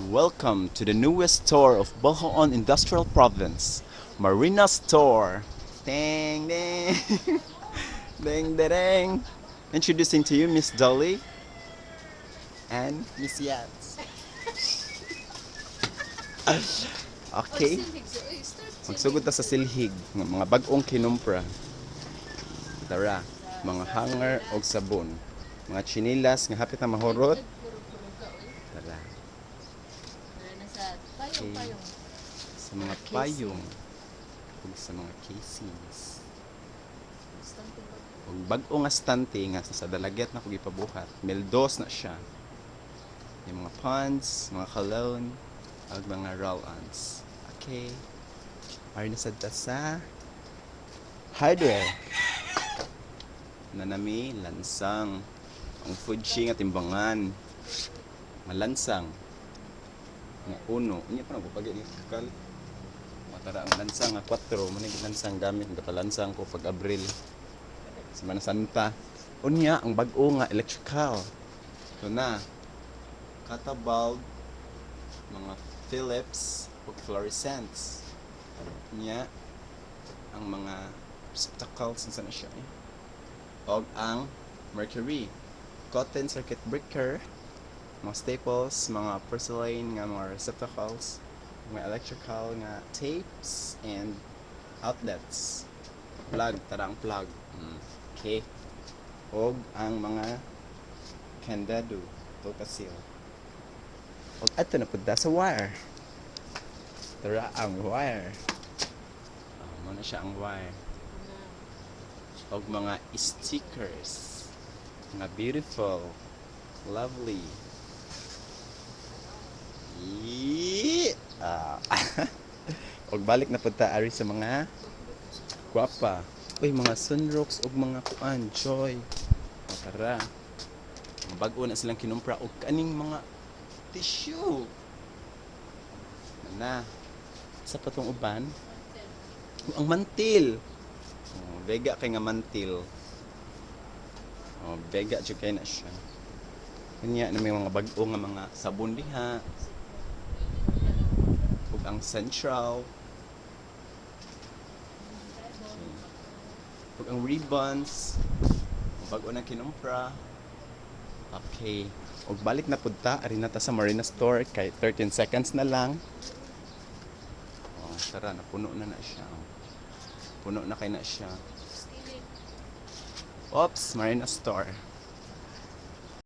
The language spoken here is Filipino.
Welcome to the newest store of Bohoon Industrial Province, Marina Store. Ding ding, ding ding. Introducing to you Miss Dolly and Miss Yats. Okay, magsugod ta sa silhig ng mga bagong kinumpra. Tara, mga hanger og sabon, mga chinilas nga hapit na mahurot. Tara, okay. Sa mga payong ug sa mga casings. Ug bag-o nga stante nga sa dalagyat na kog ipabuhat. Meldos na siya. Yung mga ponds, mga cologne, ug mga roll-ons. Okay. Ari na sad ta sa hardware. Nanami lansang ang Fuji nga timbangan. Malansang. Nga uno, unya pa nagpapagi ni kakal. Matara ang lansang nga 4, manig lansang gamit gapalansang ko pag Abril. Semana Santa. Unya ang bag-o nga electrical. Ito na. Kata bulb, mga Philips ug fluorescents. Unya ang mga receptacles sa na siya. Og ang mercury, cotton circuit breaker, mga staples, mga porcelain nga mga receptacles, mga electrical nga tapes and outlets. Plug, tarang plug. Okay. Og ang mga candado, totasil. Og ato na pud sa wire. Tara ang wire. Muna siya ang wire. Og mga stickers. Mga beautiful, lovely. Og balik na pud ta ari sa mga guwapa. Uy, mga sunrocks og mga kuan, joy. Tara. Bag-o na silang kinumpra og kaning mga tissue. Na. Sa patong uban. Ang mantil. Vega kay nga mantil. Vega jud kay na siya. Kanya na may mga bag-o nga mga sabon diha. Ug ang central. Ug ang ribbons. Bag-o na kinumpra. Okay. Og balik na pud ta ari na ta sa Marina Store kay 13 seconds na lang. Tara, napuno na siya. Puno na kay na siya. Oops, Marina Store.